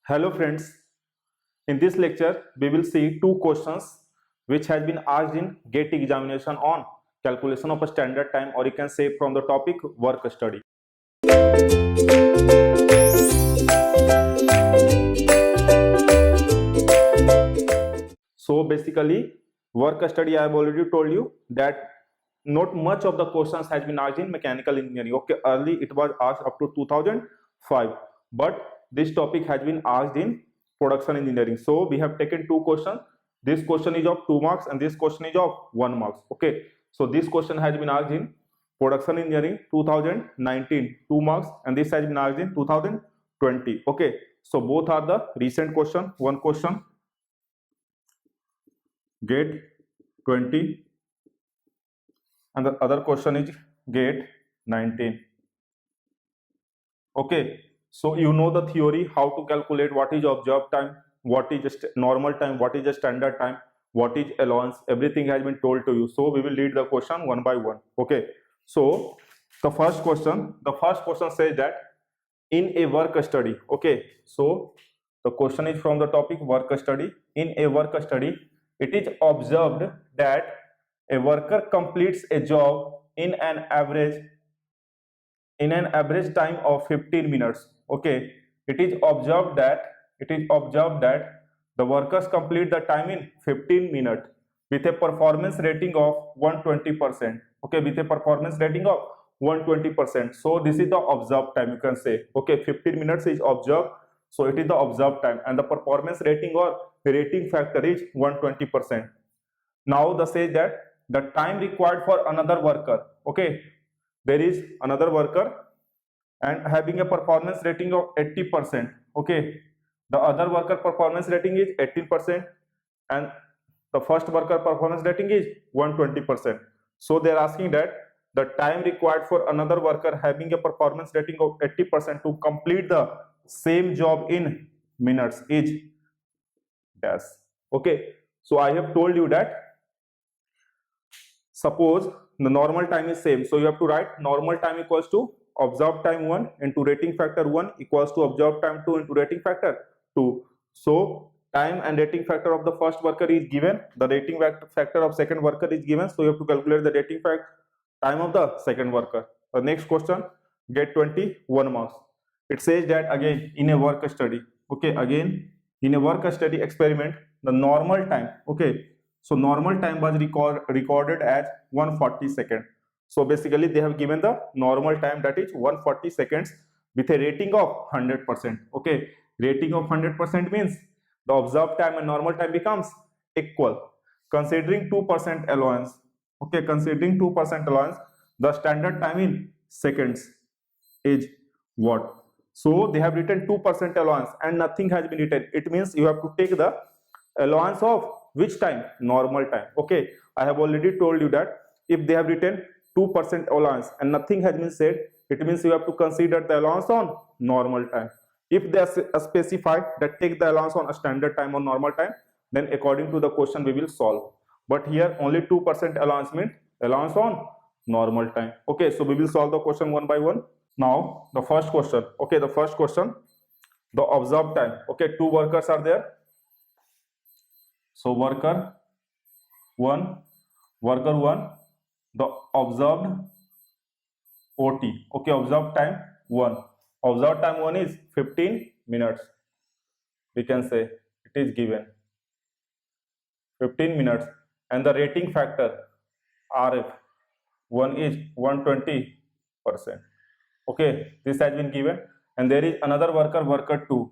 Hello friends, in this lecture we will see two questions which has been asked in GATE examination on calculation of a standard time, or you can say from the topic work study. So basically work study, I have already told you that not much of the questions has been asked in mechanical engineering. Okay, early it was asked up to 2005, but this topic has been asked in production engineering. So we have taken two questions. This question is of 2 marks and this question is of 1 marks. Okay, so this question has been asked in production engineering 2019, 2 marks, and this has been asked in 2020. Okay, so both are the recent question. One question GATE 20 and the other question is GATE 19. Okay, so you know the theory, how to calculate what is observed time, what is just normal time, what is the standard time, what is allowance, everything has been told to you. So we will read the question one by one. Okay, so the first question says that in a work study. Okay, so the question is from the topic work study. In a work study, it is observed that a worker completes a job in an average time of 15 minutes. Okay, it is observed that the workers complete the time in 15 minutes with a performance rating of 120%. Okay, with a performance rating of 120%. So this is the observed time, you can say. Okay, 15 minutes is observed, so it is the observed time, and the performance rating or rating factor is 120%. Now the says that the time required for another worker. Okay, there is another worker and having a performance rating of 80%. Okay, the other worker performance rating is 18% and the first worker performance rating is 120%. So they are asking that the time required for another worker having a performance rating of 80% to complete the same job in minutes is dash. Okay, so I have told you that suppose the normal time is same, so you have to write normal time equals to observed time 1 into rating factor 1 equals to observed time 2 into rating factor 2. So time and rating factor of the first worker is given, the rating factor of second worker is given, so you have to calculate the rating factor time of the second worker. The next question, GATE 21 marks. It says that again in a work study. Okay, again in a work study experiment, the normal time. Okay, so normal time was recorded as 140 seconds. So basically they have given the normal time, that is 140 seconds with a rating of 100%. Okay, rating of 100% means the observed time and normal time becomes equal. Considering 2% allowance. Okay, considering 2% allowance, the standard time in seconds is what? So they have written 2% allowance and nothing has been written. It means you have to take the allowance of which time? Normal time. Okay, I have already told you that if they have written 2% allowance and nothing has been said, it means you have to consider the allowance on normal time. If they specify that take the allowance on a standard time or normal time, then according to the question we will solve. But here only 2% allowance means allowance on normal time. Okay, so we will solve the question one by one. Now the first question. Okay, the first question, the observed time. Okay, two workers are there. So worker 1, the observed OT. Okay, observed time 1. Observed time 1 is 15 minutes. We can say it is given 15 minutes, and the rating factor RF 1 is 120%. Okay, this has been given, and there is another worker 2.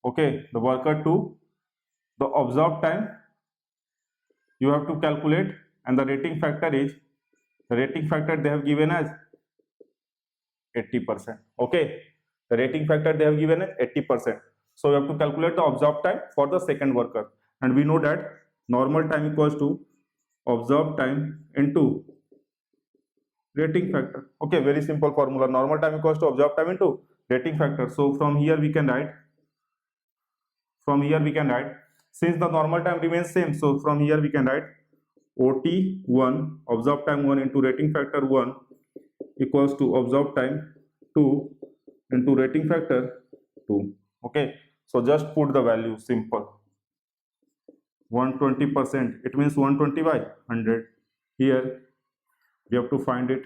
Okay, the worker 2, the observed time you have to calculate, and the rating factor they have given as 80%. Okay, the rating factor they have given as 80%. So you have to calculate the observed time for the second worker, and we know that normal time equals to observed time into rating factor. Okay, very simple formula. Normal time equals to observed time into rating factor. So from here we can write, since the normal time remains same, so from here we can write OT1, observed time 1 into rating factor 1 equals to observed time 2 into rating factor 2. Okay, so just put the value, simple. 120%, it means 120 by 100. Here we have to find it.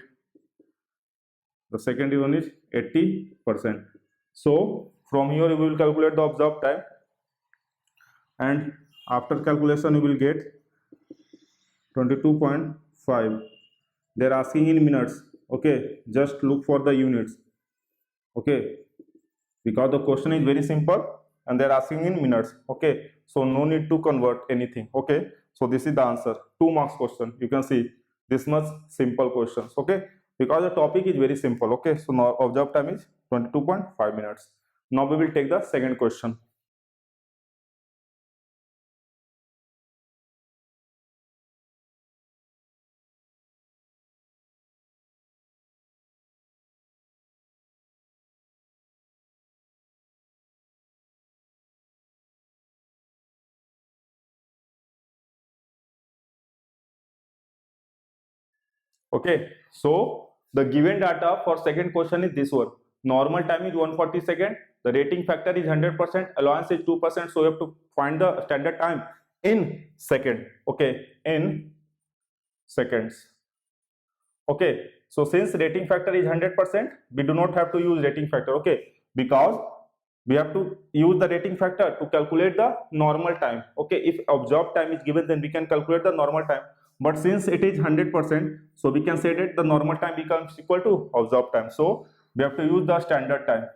The second one is 80%. So from here you will calculate the observed time, and after calculation you will get 22.5. They're asking in minutes. Okay, just look for the units. Okay, because the question is very simple and they're asking in minutes. Okay, so no need to convert anything. Okay, so this is the answer. 2 marks question. You can see this much simple questions. Okay, because the topic is very simple. Okay, so now observed time is 22.5 minutes. Now we will take the second question. Okay, so the given data for second question is this one. Normal time is 140 seconds. The rating factor is 100%. Allowance is 2%. So you have to find the standard time in second. Okay, in seconds. Okay, so since rating factor is 100%, we do not have to use rating factor. Okay, because we have to use the rating factor to calculate the normal time. Okay, if observed time is given, then we can calculate the normal time. But since it is 100%, so we can say that the normal time becomes equal to observed time. So we have to use the standard time.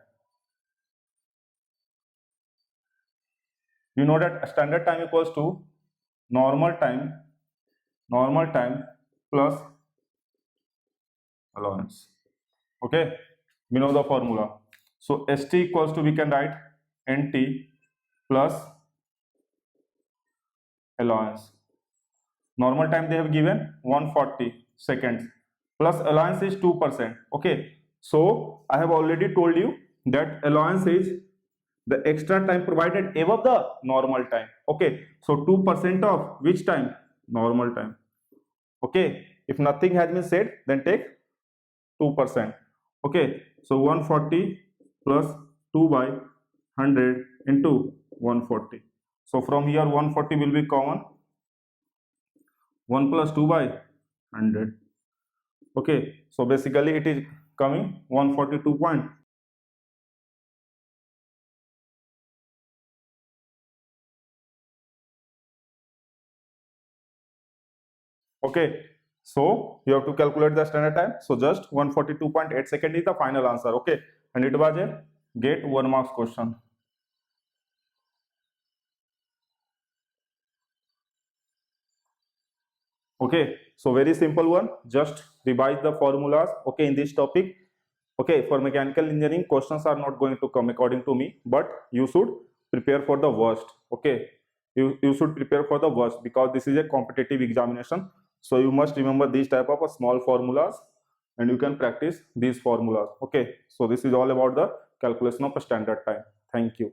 You know that standard time equals to normal time plus allowance. Okay, we know the formula. So ST equals to, we can write NT plus allowance. Normal time they have given 140 seconds plus allowance is 2%. Okay, so I have already told you that allowance is the extra time provided above the normal time. Okay, so 2% of which time? Normal time. Okay, if nothing has been said, then take 2%. Okay, so 140 plus 2 by 100 into 140. So from here 140 will be common. 1 plus 2 by 100. Okay, so basically it is coming 142 point. Okay, so you have to calculate the standard time. So just 142.8 seconds is the final answer. Okay, and it was a get 1 marks question. Okay, so very simple one. Just revise the formulas. Okay, in this topic. Okay, for mechanical engineering, questions are not going to come according to me, but you should prepare for the worst. Okay, you should prepare for the worst because this is a competitive examination. So you must remember these type of small formulas and you can practice these formulas. Okay, so this is all about the calculation of a standard time. Thank you.